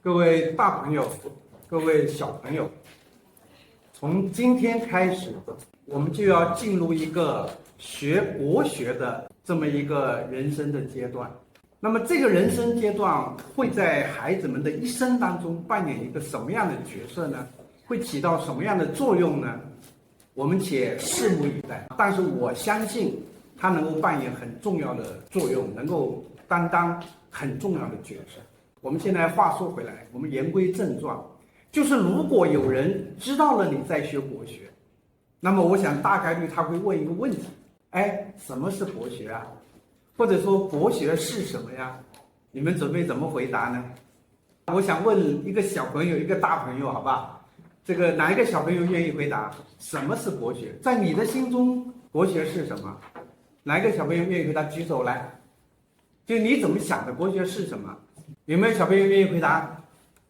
各位大朋友，各位小朋友，从今天开始，我们就要进入一个学国学的这么一个人生的阶段。那么这个人生阶段会在孩子们的一生当中扮演一个什么样的角色呢？会起到什么样的作用呢？我们且拭目以待。但是我相信它能够扮演很重要的作用，能够担当很重要的角色。我们现在话说回来，我们言归正传，就是如果有人知道了你在学国学，那么我想大概率他会问一个问题：什么是国学啊？或者说国学是什么呀？你们准备怎么回答呢？我想问一个小朋友，一个大朋友，好吧？这个哪一个小朋友愿意回答什么是国学？在你的心中，国学是什么？哪一个小朋友愿意回答？举手来。就你怎么想的？国学是什么？有没有小朋友愿意回答？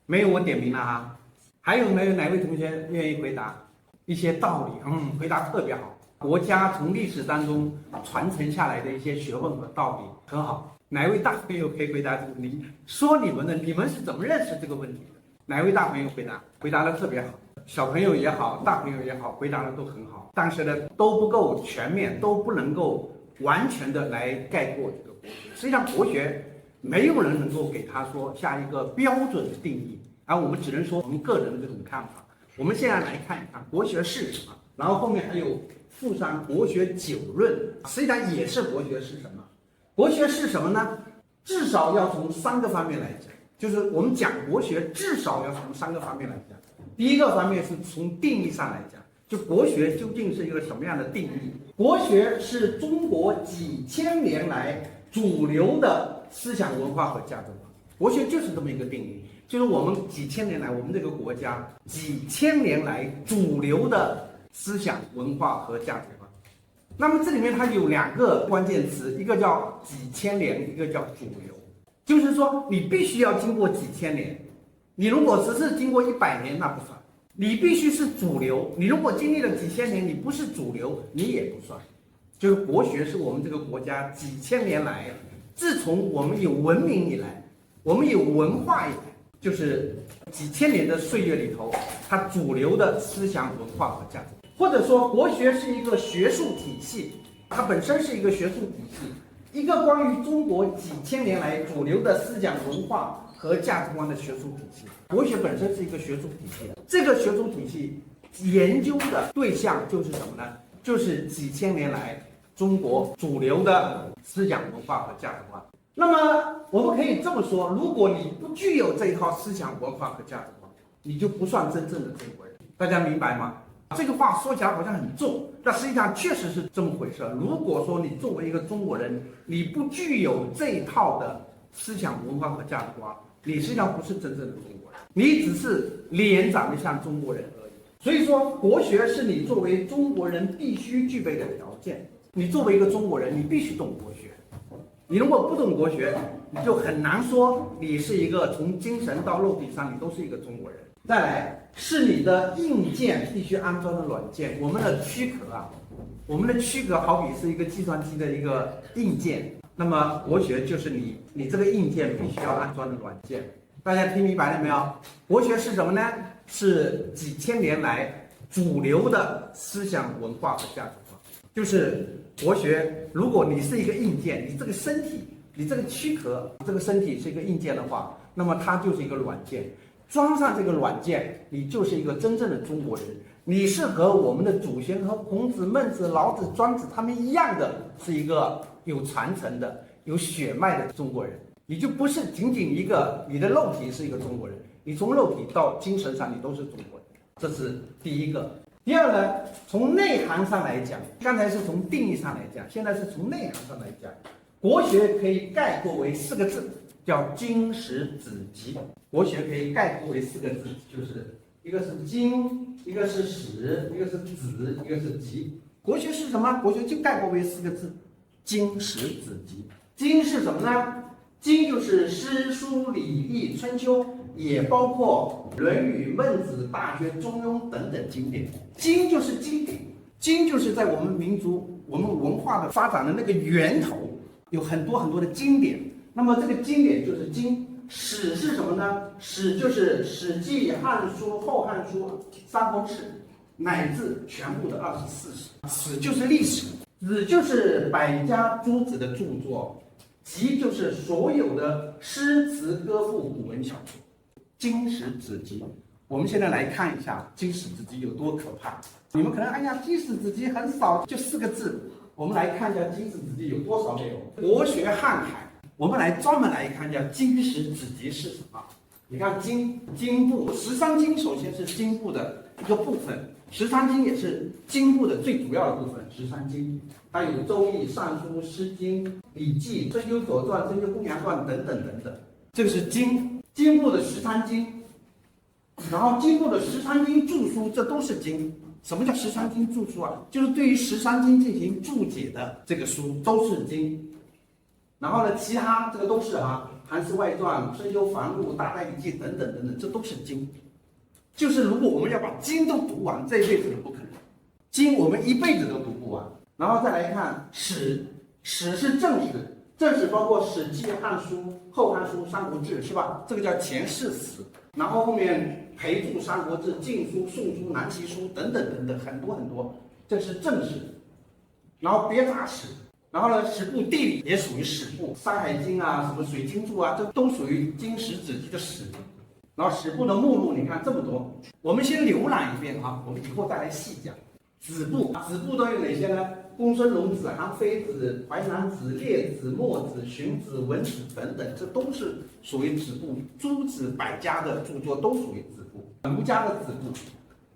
没有，我点名了哈。还有没有哪位同学愿意回答一些道理？回答特别好。国家从历史当中传承下来的一些学问和道理，很好。哪位大朋友可以回答这个问题？说你们是怎么认识这个问题的？哪位大朋友回答的特别好？小朋友也好，大朋友也好，回答的都很好。但是呢，都不够全面，都不能够完全的来概括这个国学。实际上，国学没有人能够给他说下一个标准的定义，而我们只能说我们个人的这种看法。我们现在来看一看国学是什么，然后后面还有附上国学九论，实际上也是国学是什么。国学是什么呢？至少要从3个方面来讲，就是我们讲国学至少要从3个方面来讲。第一个方面是从定义上来讲，就国学究竟是一个什么样的定义？国学是中国几千年来主流的思想文化和价值观。国学就是这么一个定义，就是我们几千年来，我们这个国家几千年来主流的思想文化和价值观。那么这里面它有2个关键词，一个叫几千年，一个叫主流。就是说你必须要经过几千年，你如果只是经过100年那不算，你必须是主流。你如果经历了几千年，你不是主流，你也不算。就是国学是我们这个国家几千年来，自从我们有文明以来，我们有文化以来，就是几千年的岁月里头，它主流的思想文化和价值。或者说国学是一个学术体系，它本身是一个学术体系，一个关于中国几千年来主流的思想文化和价值观的学术体系。国学本身是一个学术体系，这个学术体系研究的对象就是什么呢？就是几千年来中国主流的思想文化和价值观。那么我们可以这么说，如果你不具有这一套思想文化和价值观，你就不算真正的中国人。大家明白吗？这个话说起来好像很重，但实际上确实是这么回事。如果说你作为一个中国人，你不具有这一套的思想文化和价值观，你实际上不是真正的中国人，你只是脸长得像中国人而已。所以说国学是你作为中国人必须具备的条件。你作为一个中国人，你必须懂国学。你如果不懂国学，你就很难说你是一个从精神到肉体上你都是一个中国人。再来是你的硬件必须安装的软件。我们的躯壳好比是一个计算机的一个硬件，那么国学就是你这个硬件必须要安装的软件。大家听明白了没有？国学是什么呢？是几千年来主流的思想文化和价值观。就是国学，如果你是一个硬件，你这个身体，你这个躯壳，这个身体是一个硬件的话，那么它就是一个软件。装上这个软件，你就是一个真正的中国人。你是和我们的祖先和孔子、孟子、老子、庄子他们一样的，是一个有传承的、有血脉的中国人。你就不是仅仅一个你的肉体是一个中国人，你从肉体到精神上你都是中国人。这是第一个。第二呢，从内涵上来讲，刚才是从定义上来讲，现在是从内涵上来讲，国学可以概括为4个字，叫经史子集。国学可以概括为4个字，就是一个是经，一个是史，一个是子，一个是集。国学是什么？国学就概括为4个字，经史子集。经是什么呢？经就是诗书礼易春秋，也包括论语、孟子、大学、中庸等等经典。经就是经典，经就是在我们民族、我们文化的发展的那个源头，有很多很多的经典。那么这个经典就是经，史是什么呢？史就是《史记》《汉书》《后汉书》《三国志》，乃至全部的24史。史就是历史，子就是百家诸子的著作，集就是所有的诗词歌赋、古文小说。经史子集，我们现在来看一下经史子集有多可怕。你们可能哎呀，经史子集很少，就4个字。我们来看一下经史子集有多少内容。国学瀚海，我们来专门来看一下经史子集是什么。你看经部13经，首先是经部的一个部分，13经也是经部的最主要的部分。13经它有《周易》《尚书》《诗经》《礼记》《春秋左传》《春秋公羊传》等等等等，这个是经部的13经。然后经部的13经注疏，这都是经。什么叫13经注疏啊？就是对于13经进行注解的这个书都是经。然后呢，其他这个都是《韩诗外传》《春秋繁露》《大代礼记》等等等等，这都是经。就是如果我们要把经都读完，这一辈子是不可能。经我们一辈子都读不完。然后再来看史，史是正史，正史包括《史记》《汉书》《后汉书》《三国志》，是吧？这个叫前世史。然后后面裴注《三国志》《晋书》《宋书》《南齐书》等等等等，很多很多，这是正史。然后别杂史，然后呢，史部地理也属于史部，《山海经》啊，什么《水经注》啊，这都属于经史子集的史。然后史部的目录，你看这么多，我们先浏览一遍我们以后再来细讲。子部都有哪些呢？公孙龙子、韩非子、淮南子、列子、墨子、荀子、文子等等，这都是属于子部。诸子百家的著作都属于子部，儒家的子部，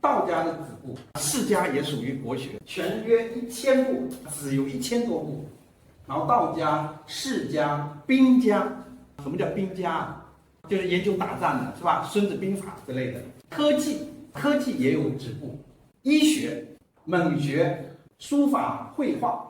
道家的子部，释家也属于国学，全约1000部，子有1000多部。然后道家、释家、兵家，什么叫兵家啊？就是研究打仗的，是吧？孙子兵法之类的。科技也有子部，医学、美学、书法、绘画、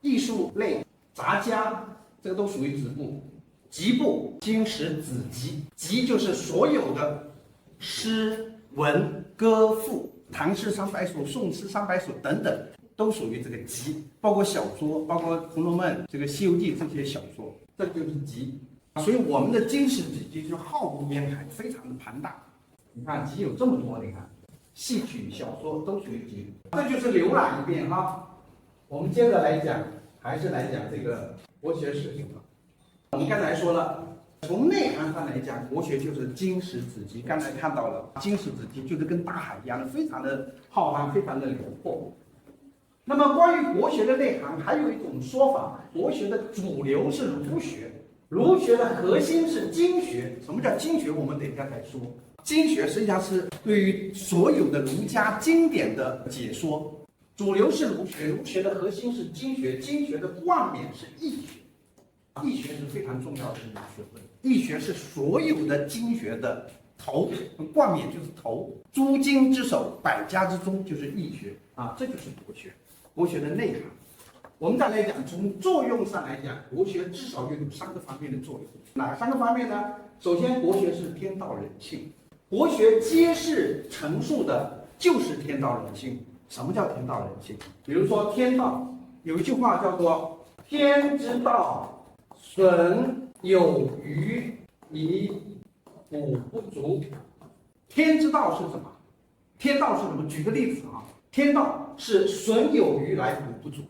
艺术类、杂家，这个都属于子部。集部，经史子集，集就是所有的诗文歌赋，唐诗300首、宋诗300首等等，都属于这个集。包括小说，包括《红楼梦》、这个《西游记》这些小说，这就是集。所以我们的经史子集就浩如烟海，非常的庞大。你看集有这么多，你看戏曲、小说都属于集。这就是浏览一遍我们接着来讲，还是来讲这个国学是什么。我们刚才说了，从内涵上来讲，国学就是经史子集。刚才看到了，经史子集就是跟大海一样的，非常的浩瀚，非常的辽阔。那么关于国学的内涵，还有一种说法，国学的主流是儒学。儒学的核心是经学。什么叫经学？我们等一下再说。经学实际上是对于所有的儒家经典的解说。主流是儒学，儒学的核心是经学，经学的冠冕是易学。易学是非常重要的一门学问，易学是所有的经学的头，冠冕就是头。诸经之首，百家之宗就是易学这就是国学。国学的内涵。我们再来讲，从作用上来讲，国学至少有3个方面的作用。哪3个方面呢？首先，国学是天道人性，国学揭示陈述的就是天道人性。什么叫天道人性？比如说天道有一句话叫做“天之道，损有余以补不足”。天之道是什么？天道是什么？举个例子天道是损有余来补不足。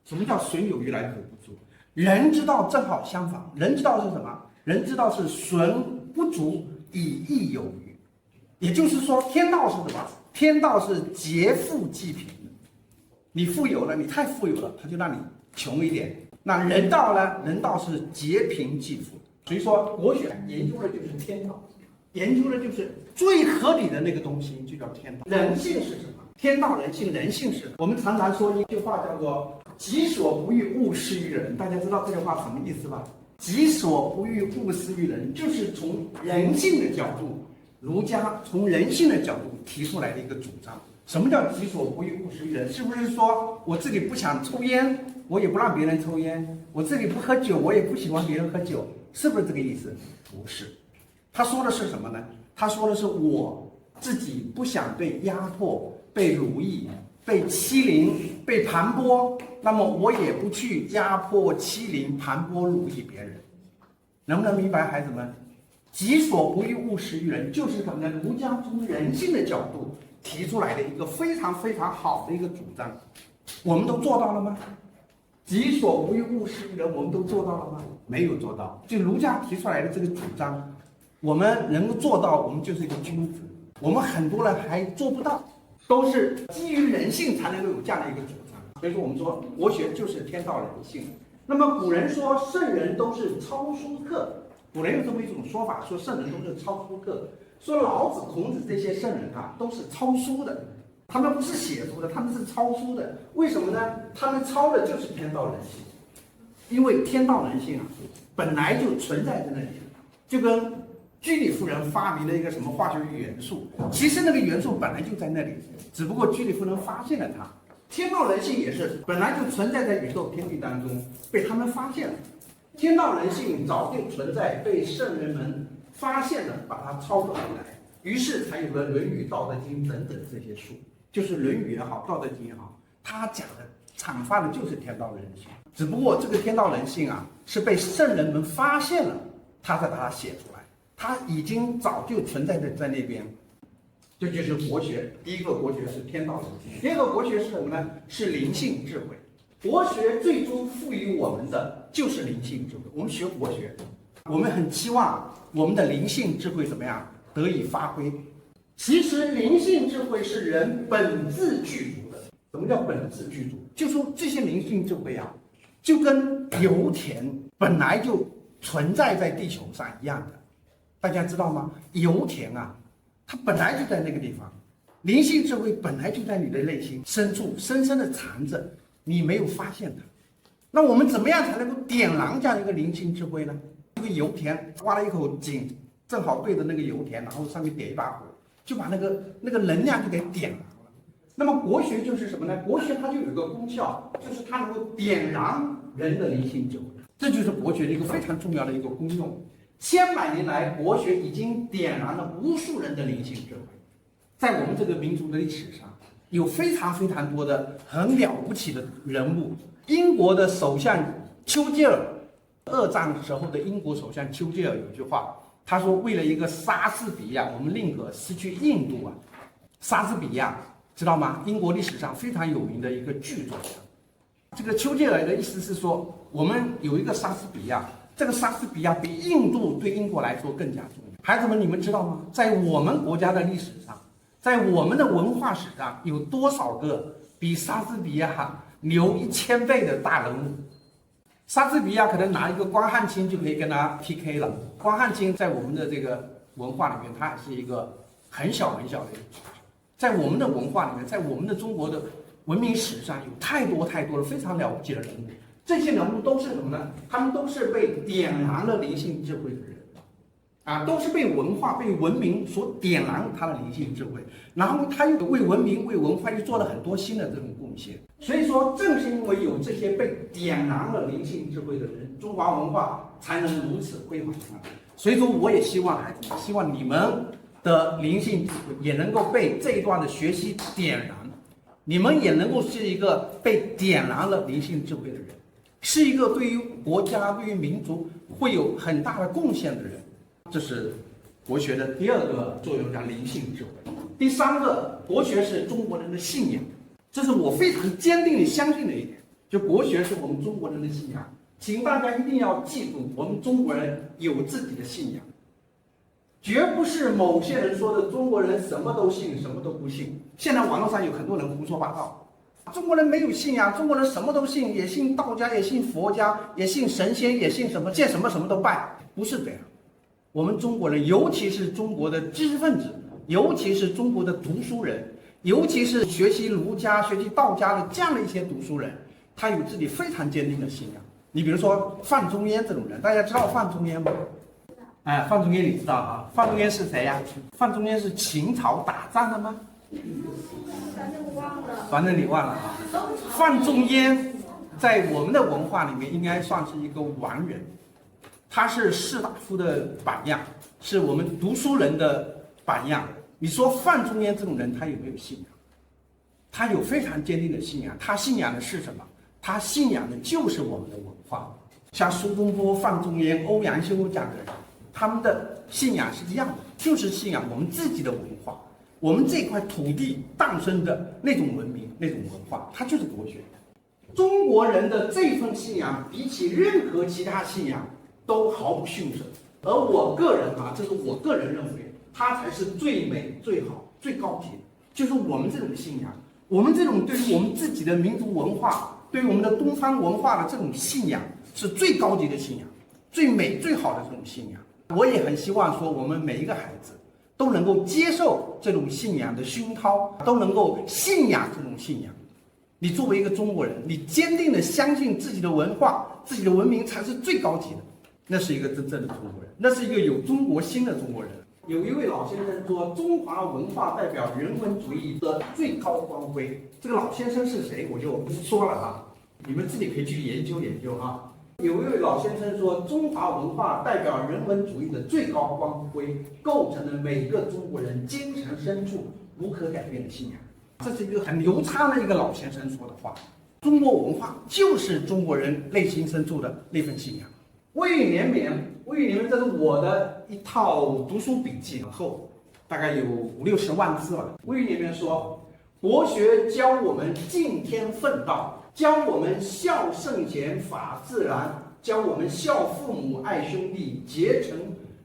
什么叫损有余来补不足？人之道正好相反，人之道是什么？人之道是损不足以益有余。也就是说，天道是什么？天道是劫富济贫。你富有了，你太富有了，他就让你穷一点。那人道呢？人道是劫贫济富。所以说，国学研究的就是天道，研究的就是最合理的那个东西，就叫天道。人性是什么？天道人性，人性是我们常常说一句话叫做“己所不欲，勿施于人”。大家知道这句话什么意思吧？“己所不欲，勿施于人”，就是从人性的角度，儒家从人性的角度提出来的一个主张。什么叫“己所不欲，勿施于人”？是不是说我自己不想抽烟，我也不让别人抽烟；我自己不喝酒，我也不喜欢别人喝酒？是不是这个意思？不是。他说的是什么呢？他说的是我自己不想被压迫、被奴役、被欺凌、被盘剥，那么我也不去压迫、欺凌、盘剥、奴役别人。能不能明白，孩子们？己所不欲，勿施于人，就是什么呢？儒家从人性的角度提出来的一个非常非常好的一个主张。我们都做到了吗？己所不欲，勿施于人，我们都做到了吗？没有做到。就儒家提出来的这个主张，我们能够做到，我们就是一个君子。我们很多人还做不到，都是基于人性才能够有这样的一个主张。所以说，我们说国学就是天道人性。那么古人说圣人都是抄书客，古人有这么一种说法，说圣人都是抄书客，说老子、孔子这些圣人啊都是抄书的，他们不是写书的，他们是抄书的。为什么呢？他们抄的就是天道人性，因为天道人性啊本来就存在在那里，就跟居里夫人发明了一个什么化学元素，其实那个元素本来就在那里，只不过居里夫人发现了它。天道人性也是本来就存在在宇宙天地当中，被他们发现了。天道人性早就存在，被圣人们发现了，把它抄了回来，于是才有了《论语》《道德经》等等这些书。就是《论语》也好，《道德经》也好，它讲的阐发的就是天道人性。只不过这个天道人性啊，是被圣人们发现了，他才把它写出来。它已经早就存在在那边。这就是国学。第一个国学是天道人性，第二个国学是什么呢？是灵性智慧。国学最终赋予我们的就是灵性智慧。我们学国学，我们很期望我们的灵性智慧怎么样得以发挥。其实灵性智慧是人本自具足的。什么叫本自具足？就说这些灵性智慧啊，就跟油田本来就存在在地球上一样的。大家知道吗？油田啊，它本来就在那个地方，灵性智慧本来就在你的内心深处深深的藏着，你没有发现它。那我们怎么样才能够点燃这样一个灵性智慧呢？这个油田挖了一口井，正好对着那个油田，然后上面点一把火，就把那个能量就给点燃了。那么国学就是什么呢？国学它就有一个功效，就是它能够点燃人的灵性智慧，这就是国学的一个非常重要的一个功用。千百年来，国学已经点燃了无数人的灵性智慧。在我们这个民族的历史上，有非常非常多的很了不起的人物。英国的首相丘吉尔，二战时候的英国首相丘吉尔有句话，他说：“为了一个莎士比亚，我们宁可失去印度啊。”莎士比亚知道吗？英国历史上非常有名的一个剧作家。这个丘吉尔的意思是说，我们有一个莎士比亚。这个莎士比亚比印度对英国来说更加重要。孩子们，你们知道吗？在我们国家的历史上，在我们的文化史上，有多少个比莎士比亚牛1000倍的大人物？莎士比亚可能拿一个关汉卿就可以跟他 PK 了。关汉卿在我们的这个文化里面，他是一个很小很小的一个角色。在我们的文化里面，在我们的中国的文明史上，有太多太多的非常了不起的人物。这些人物都是什么呢？他们都是被点燃了灵性智慧的人，啊，都是被文化、被文明所点燃他的灵性智慧，然后他又为文明、为文化又做了很多新的这种贡献。所以说，正是因为有这些被点燃了灵性智慧的人，中华文化才能如此辉煌啊！所以说，我也希望孩子们，希望你们的灵性智慧也能够被这一段的学习点燃，你们也能够是一个被点燃了灵性智慧的人。是一个对于国家、对于民族会有很大的贡献的人，这是国学的第二个作用，叫灵性智慧。第三个，国学是中国人的信仰，这是我非常坚定的相信的一点，就国学是我们中国人的信仰。请大家一定要记住，我们中国人有自己的信仰，绝不是某些人说的中国人什么都信，什么都不信。现在网络上有很多人胡说八道。中国人没有信仰，中国人什么都信，也信道家，也信佛家，也信神仙，也信什么，见什么什么都拜，不是这样。我们中国人，尤其是中国的知识分子，尤其是中国的读书人，尤其是学习儒家、学习道家的这样的一些读书人，他有自己非常坚定的信仰。你比如说范仲淹这种人，大家知道范仲淹吗？哎，范仲淹你知道啊？范仲淹是谁呀？范仲淹是秦朝打仗的吗？反正你忘了啊。范仲淹在我们的文化里面应该算是一个完人，他是士大夫的榜样，是我们读书人的榜样。你说范仲淹这种人他有没有信仰？他有非常坚定的信仰。他信仰的是什么？他信仰的就是我们的文化。像苏东坡、范仲淹、欧阳修这样的人，他们的信仰是一样的，就是信仰我们自己的文化，我们这块土地诞生的那种文明、那种文化，它就是国学。中国人的这份信仰，比起任何其他信仰都毫不逊色。而我个人这是我个人认为，它才是最美、最好、最高级的。就是我们这种信仰，我们这种对于我们自己的民族文化，对于我们的东方文化的这种信仰，是最高级的信仰，最美、最好的这种信仰。我也很希望说，我们每一个孩子都能够接受这种信仰的熏陶，都能够信仰这种信仰。你作为一个中国人，你坚定的相信自己的文化、自己的文明才是最高级的，那是一个真正的中国人，那是一个有中国心的中国人。有一位老先生说，中华文化代表人文主义的最高光辉。这个老先生是谁，我就不说了你们自己可以去研究研究有一位老先生说，中华文化代表人文主义的最高光辉，构成了每个中国人精神深处无可改变的信仰。这是一个很流畅的一个老先生说的话。中国文化就是中国人内心深处的那份信仰。未雨绵绵，这是我的一套读书笔记，很厚，大概有50-60万字了。未雨绵绵说，国学教我们敬天奋道，教我们孝圣贤法自然，教我们孝父母爱兄弟，结成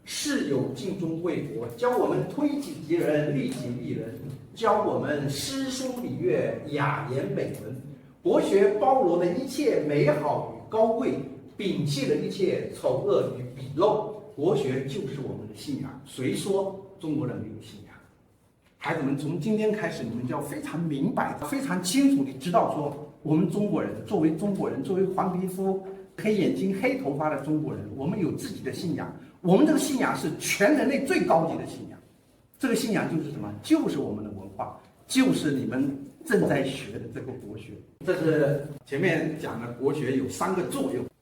事友尽忠为国，教我们推己及人利己利人，教我们诗书礼乐雅言美文。国学包罗了一切美好与高贵，摒弃了一切丑恶与鄙陋。国学就是我们的信仰。谁说中国人没有信仰？孩子们，从今天开始，你们就要非常明白、非常清楚地知道说，我们中国人作为中国人，作为黄皮肤、黑眼睛、黑头发的中国人，我们有自己的信仰。我们这个信仰是全人类最高级的信仰。这个信仰就是什么？就是我们的文化，就是你们正在学的这个国学。这是前面讲的国学有3个作用。